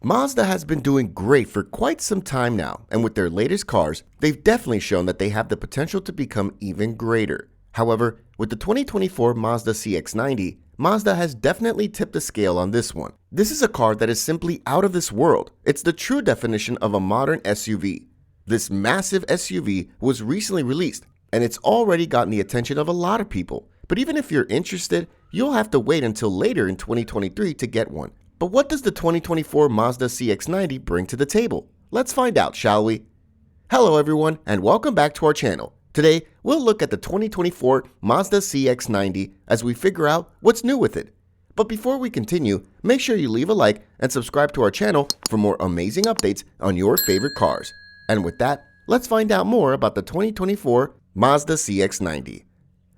Mazda has been doing great for quite some time now, and with their latest cars, they've definitely shown that they have the potential to become even greater. However, with the 2024 Mazda CX-90, Mazda has definitely tipped the scale on this one. This is a car that is simply out of this world. It's the true definition of a modern SUV. This massive SUV was recently released, and it's already gotten the attention of a lot of people. But even if you're interested, you'll have to wait until later in 2023 to get one. But what does the 2024 Mazda CX-90 bring to the table? Let's find out, shall we? Hello everyone, and welcome back to our channel. Today, we'll look at the 2024 Mazda CX-90 as we figure out what's new with it. But before we continue, make sure you leave a like and subscribe to our channel for more amazing updates on your favorite cars. And with that, let's find out more about the 2024 Mazda CX-90.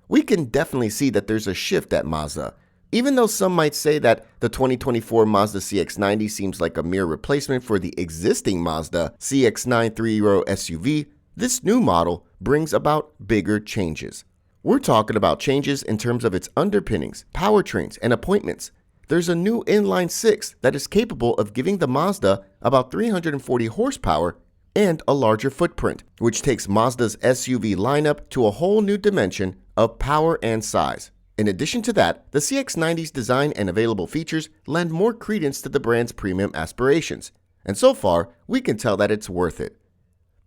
We can definitely see that there's a shift at Mazda. Even though some might say that the 2024 Mazda CX-90 seems like a mere replacement for the existing Mazda CX-9 3-row SUV, this new model brings about bigger changes. We're talking about changes in terms of its underpinnings, powertrains, and appointments. There's a new inline-six that is capable of giving the Mazda about 340 horsepower and a larger footprint, which takes Mazda's SUV lineup to a whole new dimension of power and size. In addition to that, the CX-90's design and available features lend more credence to the brand's premium aspirations, and so far, we can tell that it's worth it.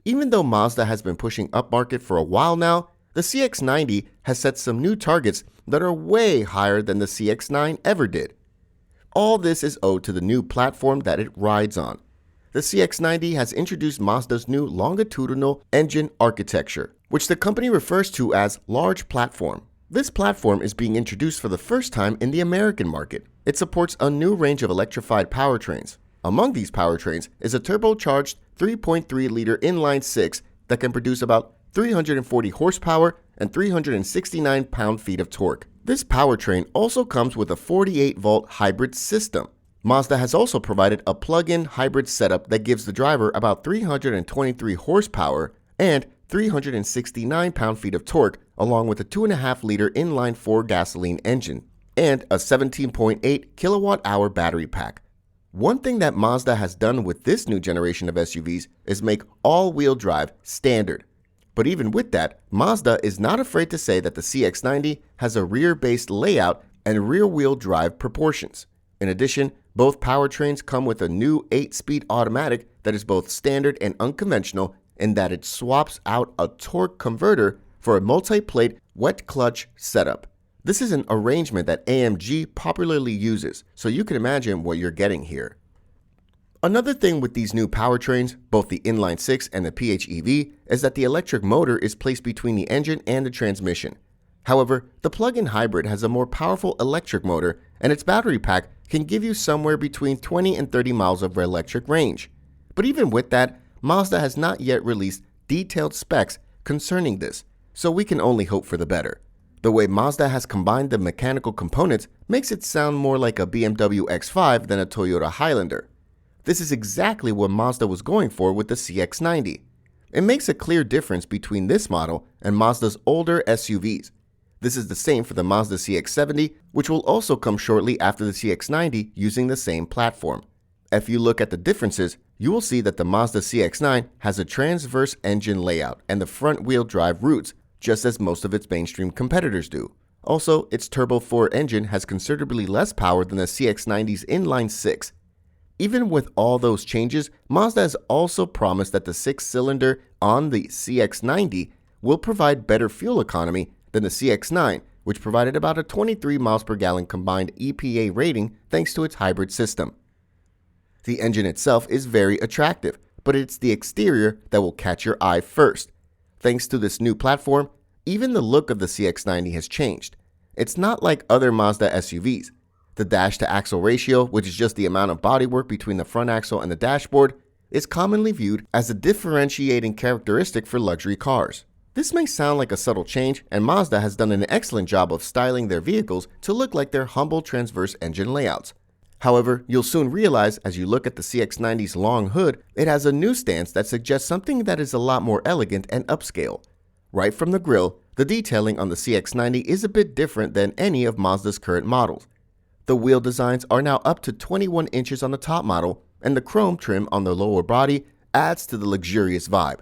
Even though Mazda has been pushing upmarket for a while now, the CX-90 has set some new targets that are way higher than the CX-9 ever did. All this is owed to the new platform that it rides on. The CX-90 has introduced Mazda's new longitudinal engine architecture, which the company refers to as large platform. This platform is being introduced for the first time in the American market. It supports a new range of electrified powertrains. Among these powertrains is a turbocharged 3.3-liter inline-six that can produce about 340 horsepower and 369 pound-feet of torque. This powertrain also comes with a 48-volt hybrid system. Mazda has also provided a plug-in hybrid setup that gives the driver about 323 horsepower and 369 pound-feet of torque, along with a 2.5-liter inline-four gasoline engine and a 17.8 kilowatt-hour battery pack. One thing that Mazda has done with this new generation of SUVs is make all-wheel drive standard. But even with that, Mazda is not afraid to say that the CX-90 has a rear-based layout and rear-wheel drive proportions. In addition, both powertrains come with a new 8-speed automatic that is both standard and unconventional in that it swaps out a torque converter for a multi-plate wet clutch setup. This is an arrangement that AMG popularly uses, so you can imagine what you're getting here. Another thing with these new powertrains, both the inline-six and the PHEV, is that the electric motor is placed between the engine and the transmission. However, the plug-in hybrid has a more powerful electric motor, and its battery pack can give you somewhere between 20 and 30 miles of electric range. But even with that, Mazda has not yet released detailed specs concerning this, so we can only hope for the better. The way Mazda has combined the mechanical components makes it sound more like a BMW X5 than a Toyota Highlander. This is exactly what Mazda was going for with the CX-90. It makes a clear difference between this model and Mazda's older SUVs. This is the same for the Mazda CX-70, which will also come shortly after the CX-90 using the same platform. If you look at the differences, you will see that the Mazda CX-9 has a transverse engine layout and the front-wheel drive roots, just as most of its mainstream competitors do. Also, its Turbo 4 engine has considerably less power than the CX-90's inline-six. Even with all those changes, Mazda has also promised that the 6-cylinder on the CX-90 will provide better fuel economy than the CX-9, which provided about a 23 miles per gallon combined EPA rating thanks to its hybrid system. The engine itself is very attractive, but it's the exterior that will catch your eye first. Thanks to this new platform, even the look of the CX-90 has changed. It's not like other Mazda SUVs. The dash-to-axle ratio, which is just the amount of bodywork between the front axle and the dashboard, is commonly viewed as a differentiating characteristic for luxury cars. This may sound like a subtle change, and Mazda has done an excellent job of styling their vehicles to look like their humble transverse engine layouts. However, you'll soon realize as you look at the CX-90's long hood, it has a new stance that suggests something that is a lot more elegant and upscale. Right from the grille, the detailing on the CX-90 is a bit different than any of Mazda's current models. The wheel designs are now up to 21 inches on the top model, and the chrome trim on the lower body adds to the luxurious vibe.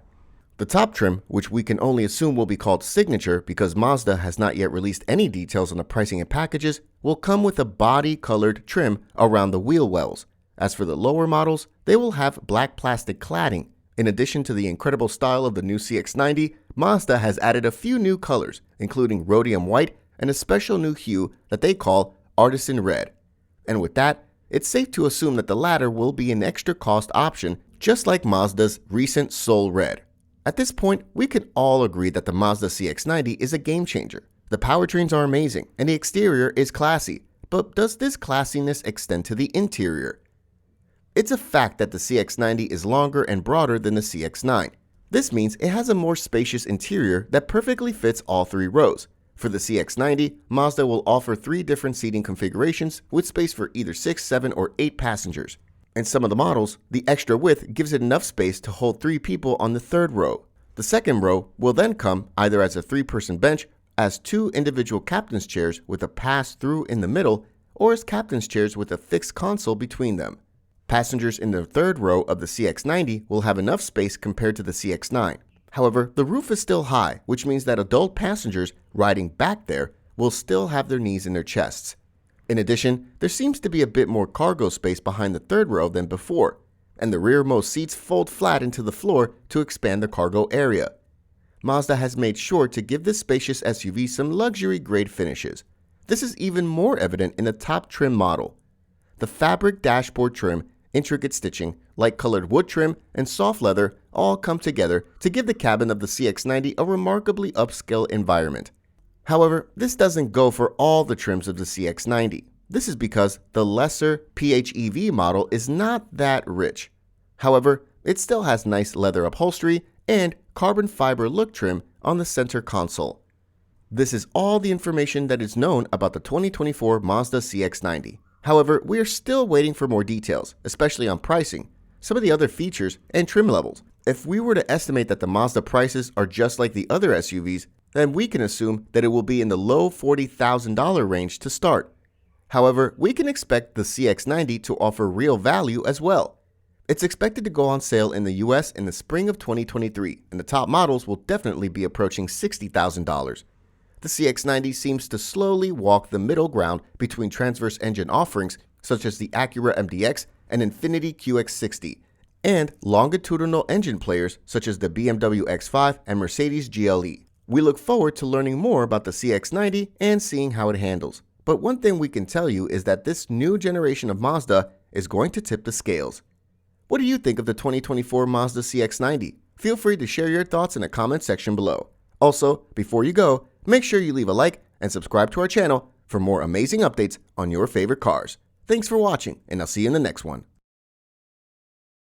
The top trim, which we can only assume will be called Signature because Mazda has not yet released any details on the pricing and packages, will come with a body-colored trim around the wheel wells. As for the lower models, they will have black plastic cladding. In addition to the incredible style of the new CX-90, Mazda has added a few new colors, including rhodium white and a special new hue that they call Artisan Red. And with that, it's safe to assume that the latter will be an extra cost option, just like Mazda's recent Soul Red. At this point, we can all agree that the Mazda CX-90 is a game changer. The powertrains are amazing, and the exterior is classy. But does this classiness extend to the interior? It's a fact that the CX-90 is longer and broader than the CX-9. This means it has a more spacious interior that perfectly fits all three rows. For the CX-90, Mazda will offer 3 different seating configurations with space for either 6, 7, or 8 passengers. In some of the models, the extra width gives it enough space to hold 3 people on the third row. The second row will then come either as a 3-person bench, as 2 individual captain's chairs with a pass-through in the middle, or as captain's chairs with a fixed console between them. Passengers in the third row of the CX-90 will have enough space compared to the CX-9. However, the roof is still high, which means that adult passengers riding back there will still have their knees in their chests. In addition, there seems to be a bit more cargo space behind the third row than before, and the rearmost seats fold flat into the floor to expand the cargo area. Mazda has made sure to give this spacious SUV some luxury-grade finishes. This is even more evident in the top trim model. The fabric dashboard trim, intricate stitching, light-colored wood trim, and soft leather all come together to give the cabin of the CX-90 a remarkably upscale environment. However, this doesn't go for all the trims of the CX-90. This is because the lesser PHEV model is not that rich. However, it still has nice leather upholstery and carbon fiber look trim on the center console. This is all the information that is known about the 2024 Mazda CX-90. However, we are still waiting for more details, especially on pricing, some of the other features, and trim levels. If we were to estimate that the Mazda prices are just like the other SUVs, then we can assume that it will be in the low $40,000 range to start. However, we can expect the CX-90 to offer real value as well. It's expected to go on sale in the US in the spring of 2023, and the top models will definitely be approaching $60,000. The CX-90 seems to slowly walk the middle ground between transverse engine offerings such as the Acura MDX and Infiniti QX60, and longitudinal engine players such as the BMW X5 and Mercedes GLE. We look forward to learning more about the CX-90 and seeing how it handles. But one thing we can tell you is that this new generation of Mazda is going to tip the scales. What do you think of the 2024 Mazda CX-90? Feel free to share your thoughts in the comment section below. Also, before you go, make sure you leave a like and subscribe to our channel for more amazing updates on your favorite cars. Thanks for watching, and I'll see you in the next one.